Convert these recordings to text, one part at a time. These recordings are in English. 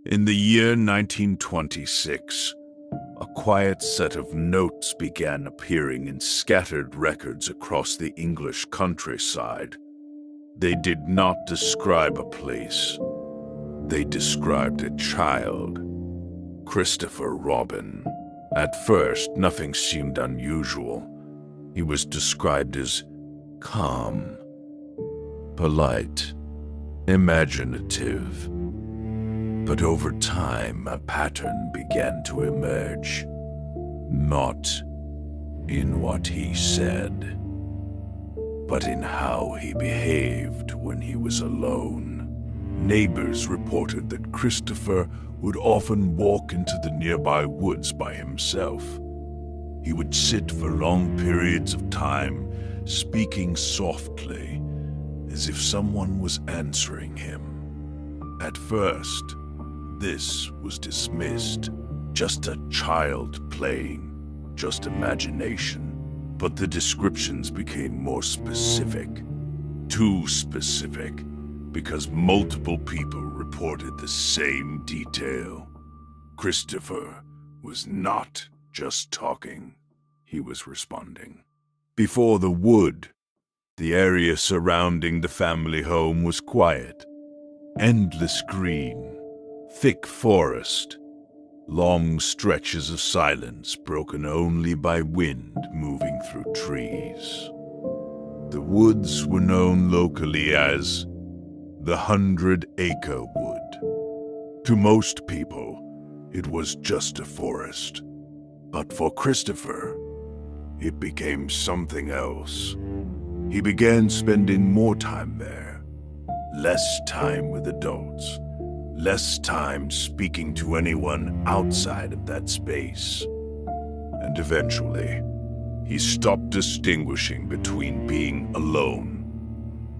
In the year 1926, a quiet set of notes began appearing in scattered records across the English countryside. They did not describe a place. They described a child, Christopher Robin. At first, nothing seemed unusual. He was described as calm, polite, imaginative. But over time, a pattern began to emerge. Not in what he said, but in how he behaved when he was alone. Neighbors reported that Christopher would often walk into the nearby woods by himself. He would sit for long periods of time, speaking softly, as if someone was answering him. At first, this was dismissed, just a child playing, just imagination. But the descriptions became more specific, too specific, because multiple people reported the same detail. Christopher was not just talking, he was responding. Before the wood, the area surrounding the family home was quiet. Endless green, thick forest, long stretches of silence broken only by wind moving through trees. The woods were known locally as the 100-acre wood. To most people, it was just a forest. But for Christopher, it became something else. He began spending more time there, less time with adults, less time speaking to anyone outside of that space. And eventually, he stopped distinguishing between being alone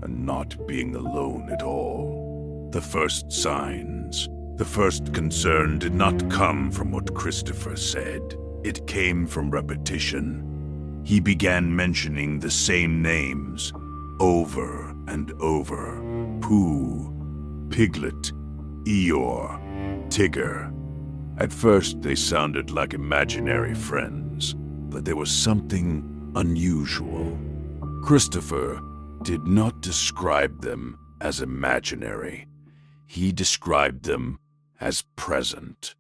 and not being alone at all. The first signs, the first concern did not come from what Christopher said. It came from repetition. He began mentioning the same names over and over. Pooh, Piglet, Eeyore, Tigger. At first, they sounded like imaginary friends, but there was something unusual. Christopher did not describe them as imaginary. He described them as present,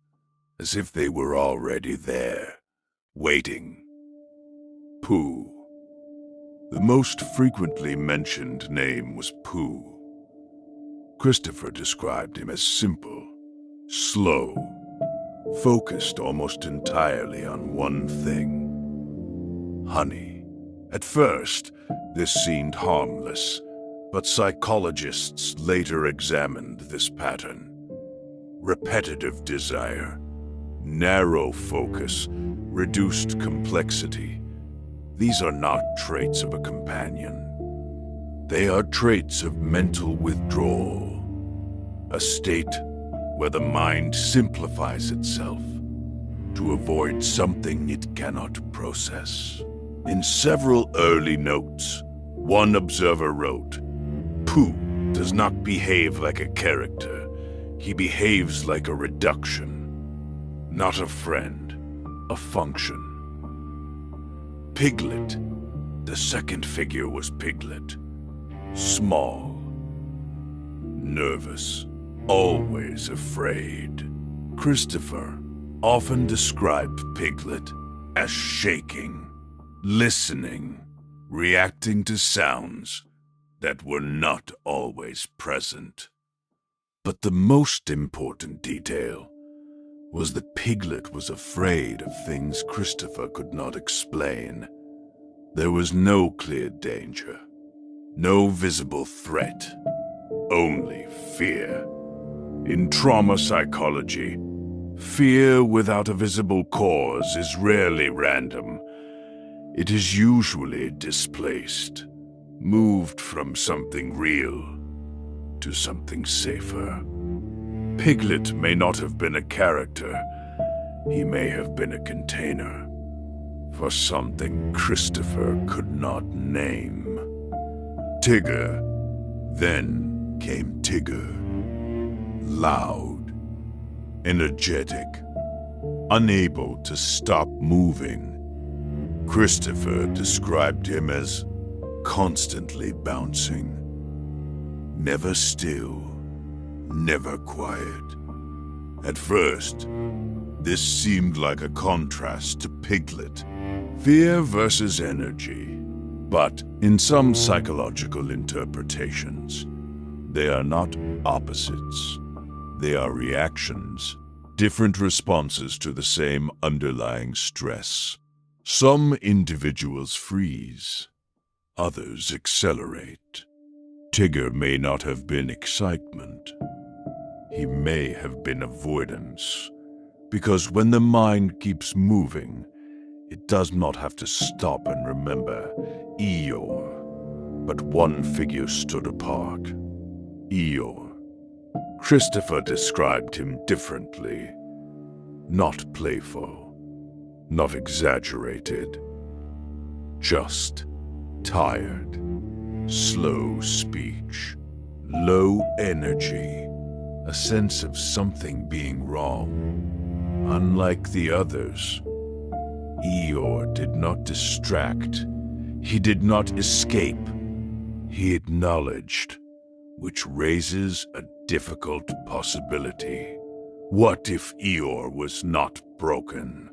as if they were already there, waiting. Pooh. The most frequently mentioned name was Pooh. Christopher described him as simple, slow, focused almost entirely on one thing: honey. At first, this seemed harmless, but psychologists later examined this pattern. Repetitive desire, narrow focus, reduced complexity. These are not traits of a companion. They are traits of mental withdrawal, a state where the mind simplifies itself to avoid something it cannot process. In several early notes, one observer wrote, "Pooh does not behave like a character. He behaves like a reduction, not a friend, a function." Piglet. The second figure was Piglet. Small, nervous, always afraid. Christopher often described Piglet as shaking, listening, reacting to sounds that were not always present. But the most important detail was that Piglet was afraid of things Christopher could not explain. There was no clear danger, no visible threat, only fear. In trauma psychology, fear without a visible cause is rarely random. It is usually displaced, moved from something real to something safer. Piglet may not have been a character. He may have been a container for something Christopher could not name. Tigger. Then came Tigger. Loud, energetic, unable to stop moving. Christopher described him as constantly bouncing, never still, never quiet. At first, this seemed like a contrast to Piglet, fear versus energy. But in some psychological interpretations, they are not opposites. They are reactions, different responses to the same underlying stress. Some individuals freeze, others accelerate. Tigger may not have been excitement. He may have been avoidance, because when the mind keeps moving, it does not have to stop and remember Eeyore. But one figure stood apart. Eeyore. Christopher described him differently. Not playful, not exaggerated. Just tired. Slow speech. Low energy. A sense of something being wrong. Unlike the others, Eeyore did not distract. He did not escape. He acknowledged, which raises a difficult possibility. What if Eeyore was not broken?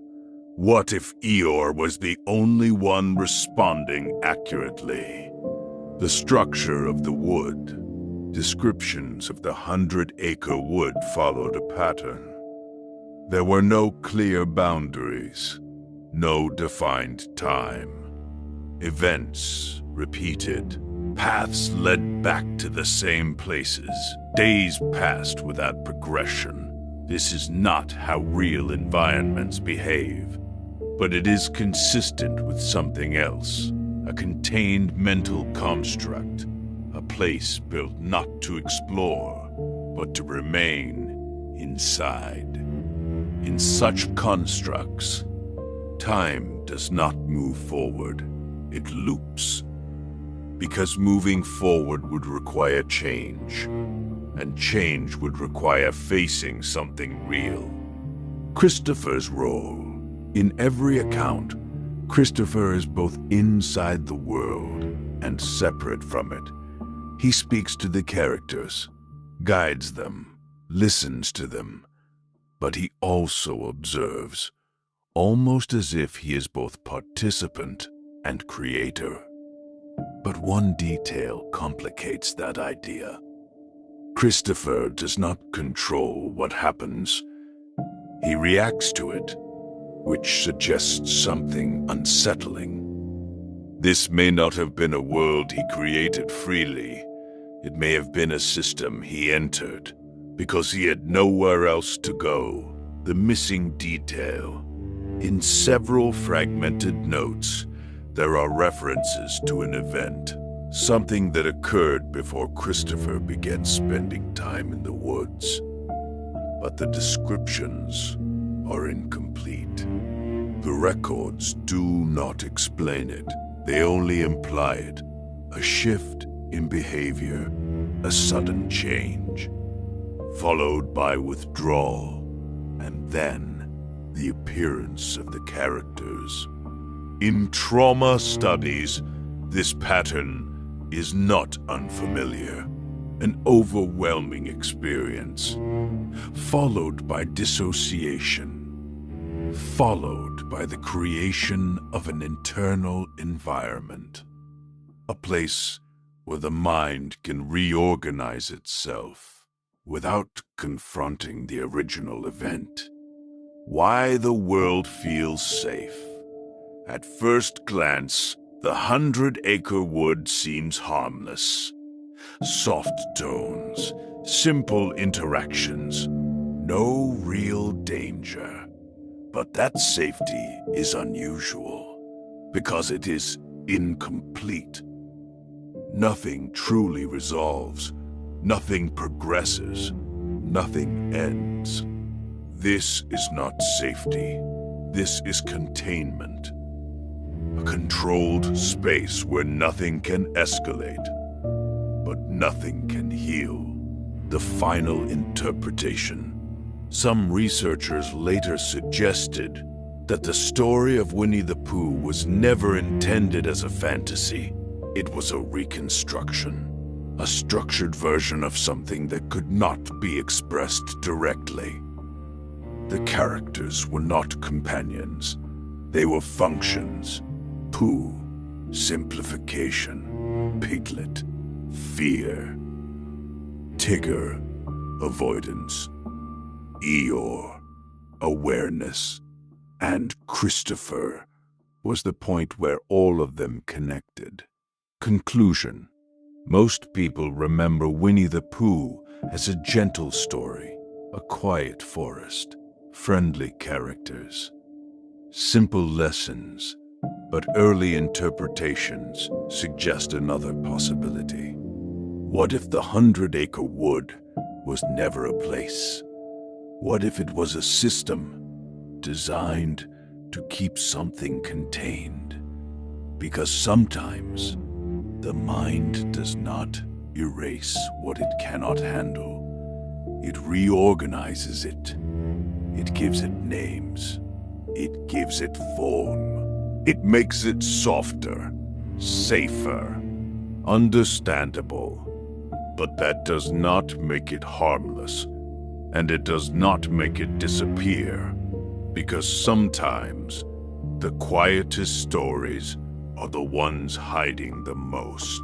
What if Eeyore was the only one responding accurately? The structure of the wood, descriptions of the 100-acre wood followed a pattern. There were no clear boundaries, no defined time. Events repeated. Paths led back to the same places. Days passed without progression. This is not how real environments behave. But it is consistent with something else. A contained mental construct. A place built not to explore, but to remain inside. In such constructs, time does not move forward. It loops. Because moving forward would require change, and change would require facing something real. Christopher's role. In every account, Christopher is both inside the world and separate from it. He speaks to the characters, guides them, listens to them, but he also observes, almost as if he is both participant and creator. But one detail complicates that idea. Christopher does not control what happens. He reacts to it, which suggests something unsettling. This may not have been a world he created freely. It may have been a system he entered, because he had nowhere else to go. The missing detail. In several fragmented notes, there are references to an event, something that occurred before Christopher began spending time in the woods. But the descriptions are incomplete. The records do not explain it. They only imply it. A shift in behavior, a sudden change, followed by withdrawal, and then the appearance of the characters. In trauma studies, this pattern is not unfamiliar. An overwhelming experience, followed by dissociation, followed by the creation of an internal environment, a place where the mind can reorganize itself without confronting the original event. Why the world feels safe. At first glance, the 100-acre wood seems harmless. Soft tones, simple interactions, no real danger. But that safety is unusual, because it is incomplete. Nothing truly resolves, nothing progresses, nothing ends. This is not safety, this is containment. A controlled space where nothing can escalate, but nothing can heal. The final interpretation. Some researchers later suggested that the story of Winnie the Pooh was never intended as a fantasy. It was a reconstruction, a structured version of something that could not be expressed directly. The characters were not companions. They were functions. Pooh, simplification. Piglet, fear. Tigger, avoidance. Eeyore, awareness. And Christopher was the point where all of them connected. Conclusion. Most people remember Winnie the Pooh as a gentle story, a quiet forest, friendly characters, simple lessons, but early interpretations suggest another possibility. What if the 100-acre wood was never a place? What if it was a system designed to keep something contained? Because sometimes the mind does not erase what it cannot handle. It reorganizes it. It gives it names. It gives it form. It makes it softer, safer, understandable. But that does not make it harmless, and it does not make it disappear, because sometimes the quietest stories are the ones hiding the most.